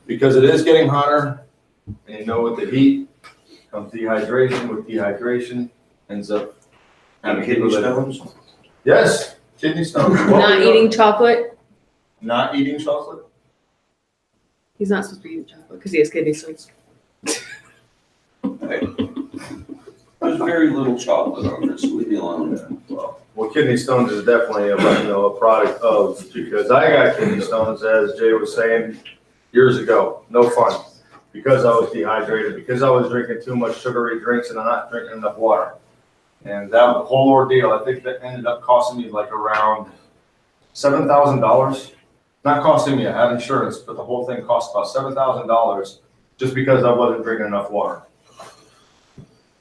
because it is getting hotter, and you know with the heat comes dehydration. With dehydration ends up having Kidney stones? Yes, kidney stones. Not eating chocolate. Not eating chocolate? He's not supposed to be eating chocolate because he has kidney stones. There's very little chocolate on this, leave me alone. Well, kidney stones is definitely a product of, because I got kidney stones, as Jay was saying, years ago. No fun. Because I was dehydrated, because I was drinking too much sugary drinks and I'm not drinking enough water. And that whole ordeal, I think that ended up costing me like around $7,000. Not costing me, I had insurance, but the whole thing cost about $7,000 just because I wasn't drinking enough water.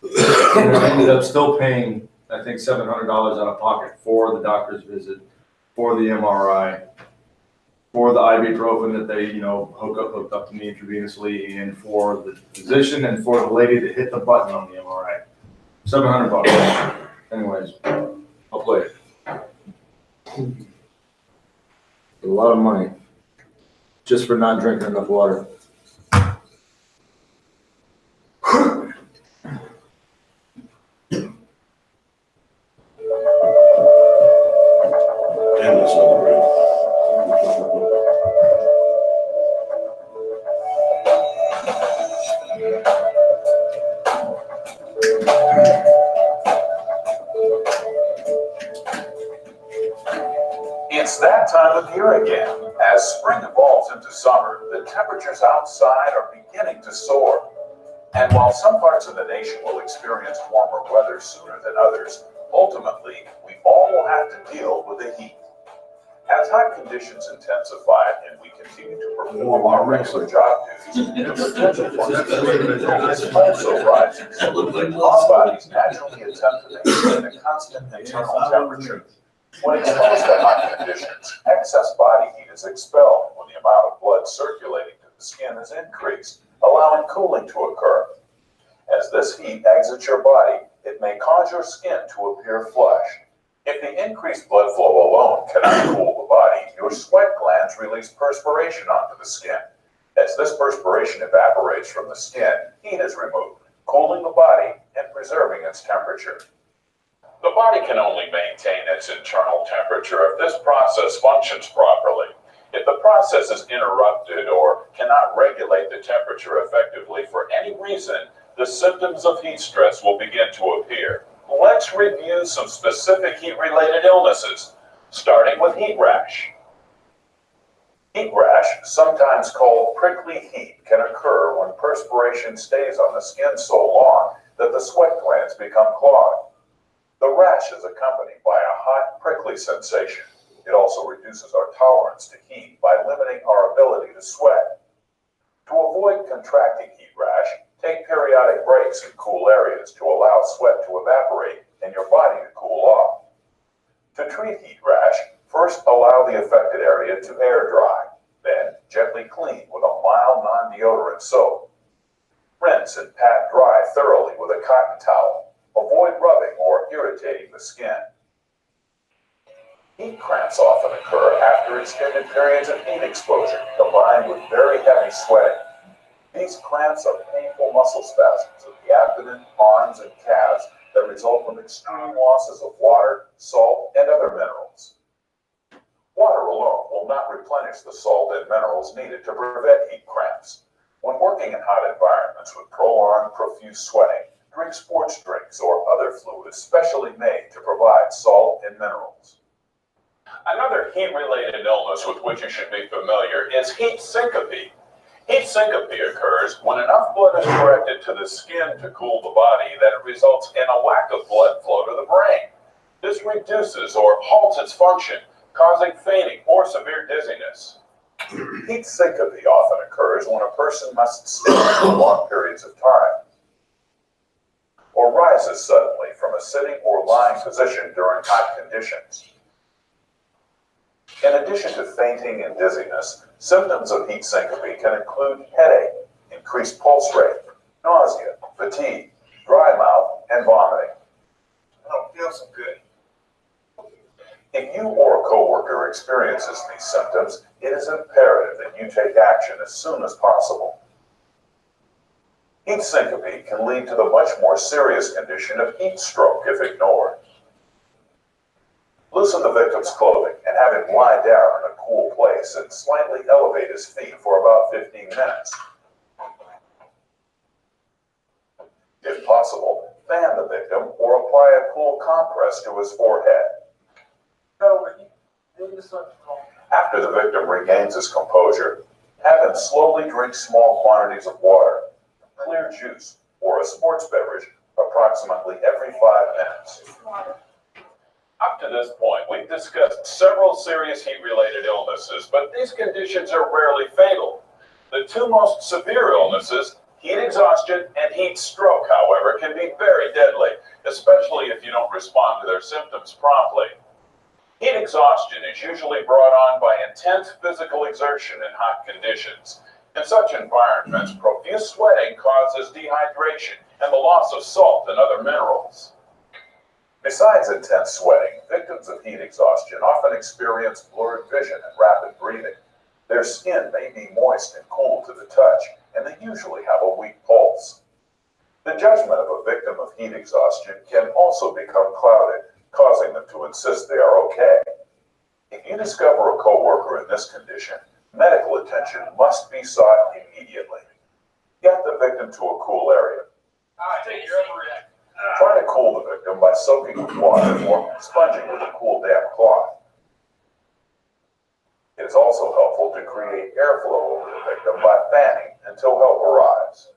And I ended up still paying, I think, $700 out of pocket for the doctor's visit, for the MRI, for the ibuprofen that they, hooked up to me intravenously, and for the physician and for the lady that hit the button on the MRI. $700. Anyways, I'll play it. A lot of money just for not drinking enough water. Endless other It's that time of year again. As spring evolves into summer, the temperatures outside are beginning to soar. And while some parts of the nation will experience warmer weather sooner than others, ultimately, we all will have to deal with the heat. As hot conditions intensify and we continue to perform our regular job duties, the potential for illness also rises. Our bodies naturally attempt to maintain a constant internal temperature. When exposed to hot conditions, excess body heat is expelled when the amount of blood circulating to the skin is increased, allowing cooling to occur. As this heat exits your body, it may cause your skin to appear flushed. If the increased blood flow alone cannot cool the body, your sweat glands release perspiration onto the skin. As this perspiration evaporates from the skin, heat is removed, cooling the body and preserving its temperature. The body can only maintain its internal temperature if this process functions properly. If the process is interrupted or cannot regulate the temperature effectively for any reason, the symptoms of heat stress will begin to appear. Let's review some specific heat-related illnesses, starting with heat rash. Heat rash, sometimes called prickly heat, can occur when perspiration stays on the skin so long that the sweat glands become clogged. The rash is accompanied by a hot, prickly sensation. It also reduces our tolerance to heat by limiting our ability to sweat. To avoid contracting heat rash, take periodic breaks in cool areas to allow sweat to evaporate and your body to cool off. To treat heat rash, first allow the affected area to air dry, then gently clean with a mild non-deodorant soap. Rinse and pat dry thoroughly with a cotton towel. Avoid rubbing or irritating the skin. Heat cramps often occur after extended periods of heat exposure, combined with very heavy sweating. These cramps are painful muscle spasms of the abdomen, arms, and calves that result from extreme losses of water, salt, and other minerals. Water alone will not replenish the salt and minerals needed to prevent heat cramps. When working in hot environments with prolonged, profuse sweating, drink sports drinks or other fluids specially made to provide salt and minerals. Another heat-related illness with which you should be familiar is heat syncope. Heat syncope occurs when enough blood is directed to the skin to cool the body that it results in a lack of blood flow to the brain. This reduces or halts its function, causing fainting or severe dizziness. Heat syncope often occurs when a person must stand for long periods of time, or rises suddenly from a sitting or lying position during hot conditions. In addition to fainting and dizziness, symptoms of heat syncope can include headache, increased pulse rate, nausea, fatigue, dry mouth, and vomiting. I don't feel so good. If you or a coworker experiences these symptoms, it is imperative that you take action as soon as possible. Heat syncope can lead to the much more serious condition of heat stroke if ignored. Loosen the victim's clothing and have him lie down in a cool place and slightly elevate his feet for about 15 minutes. If possible, fan the victim or apply a cool compress to his forehead. After the victim regains his composure, have him slowly drink small quantities of water, clear juice, or a sports beverage approximately every 5 minutes. Up to this point, we've discussed several serious heat-related illnesses, but these conditions are rarely fatal. The two most severe illnesses, heat exhaustion and heat stroke, however, can be very deadly, especially if you don't respond to their symptoms promptly. Heat exhaustion is usually brought on by intense physical exertion in hot conditions. In such environments, profuse sweating causes dehydration and the loss of salt and other minerals. Besides intense sweating, victims of heat exhaustion often experience blurred vision and rapid breathing. Their skin may be moist and cool to the touch, and they usually have a weak pulse. The judgment of a victim of heat exhaustion can also become clouded, causing them to insist they are okay. If you discover a coworker in this condition, medical attention must be sought immediately. Get the victim to a cool area. Try to cool the victim by soaking with water or sponging with a cool damp cloth. It is also helpful to create airflow over the victim by fanning until help arrives.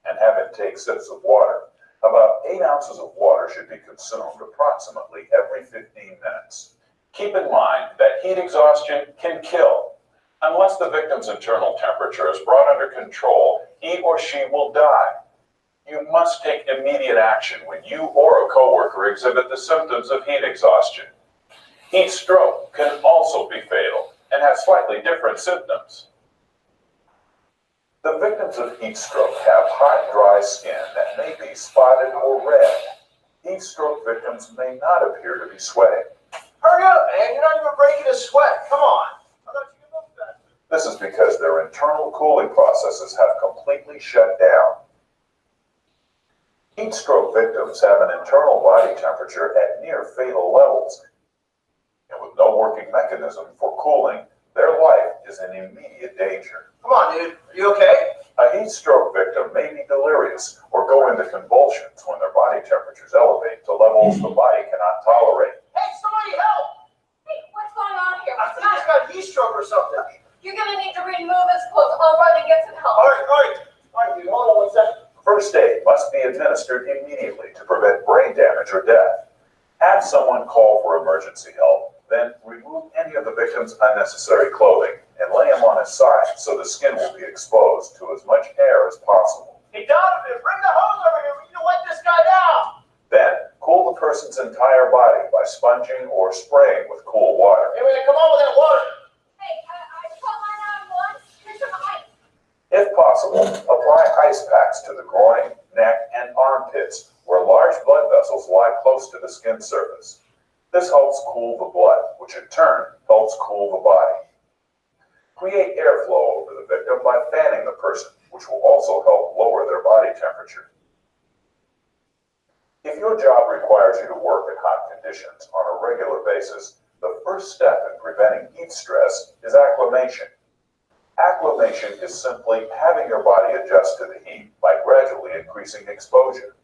And have him take sips of water. About 8 ounces of water should be consumed approximately every 15 minutes. Keep in mind that heat exhaustion can kill. Unless the victim's internal temperature is brought under control, he or she will die. You must take immediate action when you or a coworker exhibit the symptoms of heat exhaustion. Heat stroke can also be fatal and have slightly different symptoms. The victims of heat stroke have hot, dry skin that may be spotted or red. Heat stroke victims may not appear to be sweating. Hurry up, man. You're not even breaking a sweat. Come on. I thought you could move faster. This is because their internal cooling processes have completely shut down. Heat stroke victims have an internal body temperature at near fatal levels. And with no working mechanism for cooling, their life is in immediate danger. Come on, dude. Are you okay? A heat stroke victim may be delirious or go into convulsions when their body temperatures elevate to levels the body cannot tolerate. Hey, somebody help! Hey, what's going on here? I What's think he's got heat stroke or something. You're gonna need to remove his clothes. I'll run and get some help. All right, dude. Hold on 1 second. First aid must be administered immediately to prevent brain damage or death. Have someone call for emergency help, then remove any of the victim's unnecessary clothing and lay him on his side so the skin will be exposed to as much air as possible. Hey, Donovan, bring the hose over here. We need to wet this guy down. Then, cool the person's entire body by sponging or spraying with cool water. Hey, man, come on with that water. Hey, I called 911. Here's some ice. If possible, apply ice packs to the groin, neck, and armpits where large blood vessels lie close to the skin surface. This helps cool the blood, which in turn helps cool the body. Create airflow over the victim by fanning the person, which will also help lower their body temperature. If your job requires you to work in hot conditions on a regular basis, the first step in preventing heat stress is acclimation. Acclimation is simply having your body adjust to the heat by gradually increasing exposure.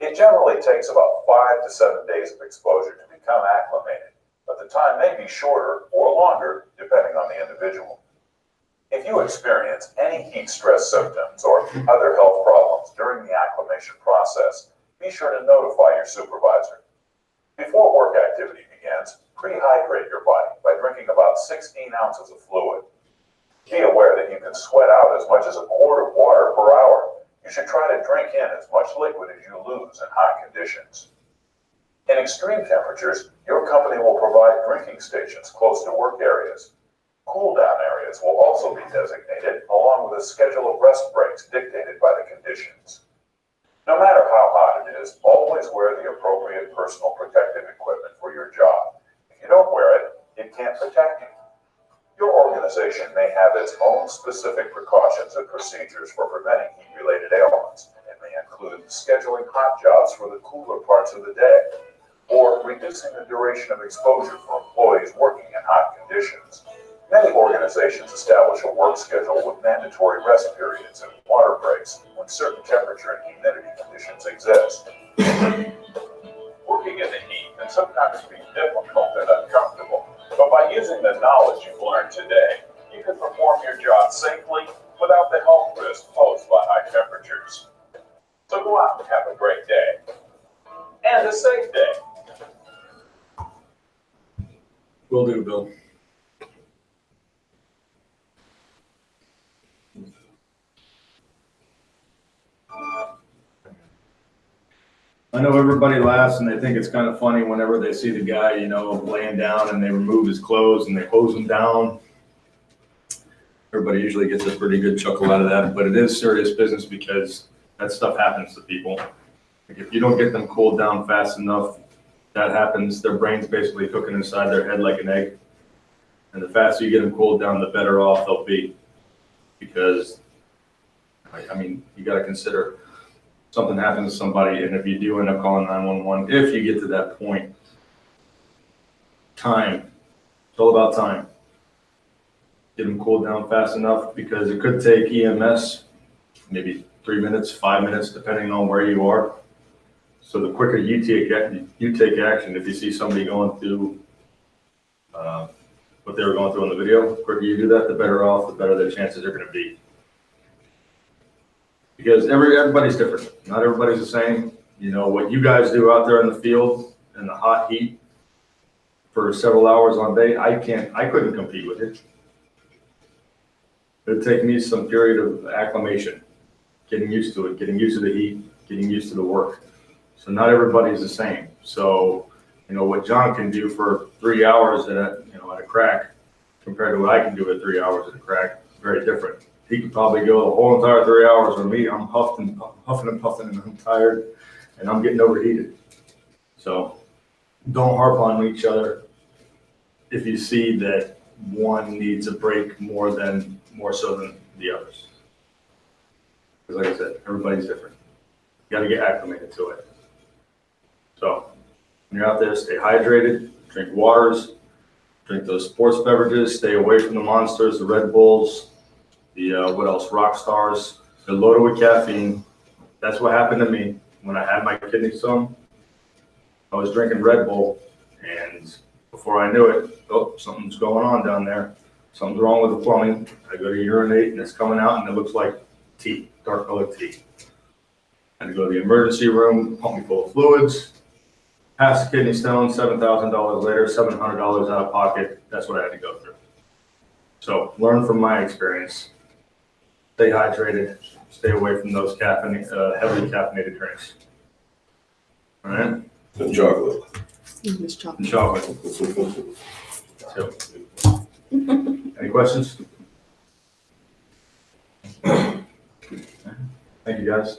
It generally takes about 5 to 7 days of exposure to become acclimated, but the time may be shorter or longer depending on the individual. If you experience any heat stress symptoms or other health problems during the acclimation process, be sure to notify your supervisor. Before work activity begins, prehydrate your body by drinking about 16 ounces of fluid. Be aware that you can sweat out as much as a quart of water per hour. You should try to drink in as much liquid as you lose in hot conditions. In extreme temperatures, your company will provide drinking stations close to work areas. Cool-down areas will also be designated, along with a schedule of rest breaks dictated by the conditions. No matter how hot it is, always wear the appropriate personal protective equipment for your job. If If you don't wear it, it can't protect you. Your organization may have its own specific precautions and procedures for preventing heat-related ailments. It may include scheduling hot jobs for the cooler parts of the day, or reducing the duration of exposure for employees working in hot conditions. Many organizations establish a work schedule with mandatory rest periods and water breaks when certain temperature and humidity conditions exist. Working in the heat can sometimes be difficult and uncomfortable, but by using the knowledge you've learned today, you can perform your job safely without the health risk posed by high temperatures. So go out and have a great day. And a safe day. Will do, Bill. I know everybody laughs and they think it's kind of funny whenever they see the guy, laying down and they remove his clothes and they hose him down. Everybody usually gets a pretty good chuckle out of that, but it is serious business because that stuff happens to people. Like if you don't get them cooled down fast enough, that happens. Their brain's basically cooking inside their head like an egg. And the faster you get them cooled down, the better off they'll be. Because, you got to consider something happens to somebody, and if you do end up calling 911, if you get to that point, time. It's all about time. Get them cooled down fast enough because it could take EMS maybe 3 minutes, 5 minutes, depending on where you are. So the quicker you take action, if you see somebody going through what they were going through in the video, the quicker you do that, the better off, the better the chances are going to be. Because everybody's different. Not everybody's the same. What you guys do out there in the field in the hot heat for several hours on day, I couldn't compete with it. It'd take me some period of acclimation, getting used to it, getting used to the heat, getting used to the work. So not everybody's the same. So, what John can do for 3 hours at a crack compared to what I can do at 3 hours at a crack, very different. He could probably go the whole entire 3 hours with me. I'm huffing and puffing and I'm tired and I'm getting overheated. So don't harp on each other if you see that one needs a break more so than the others. Because like I said, everybody's different. You got to get acclimated to it. So when you're out there, stay hydrated, drink waters, drink those sports beverages, stay away from the Monsters, the Red Bulls, the Rock Stars. They're loaded with caffeine. That's what happened to me when I had my kidney stone. I was drinking Red Bull, and before I knew it, something's going on down there. Something's wrong with the plumbing. I go to urinate, and it's coming out, and it looks like tea, dark colored tea. I had to go to the emergency room, pump me full of fluids, pass the kidney stone, $7,000 later, $700 out of pocket. That's what I had to go through. So learn from my experience. Stay hydrated. Stay away from those heavily caffeinated drinks. All right? And chocolate. Miss Chocolate. And chocolate. So, any questions? Thank you, guys.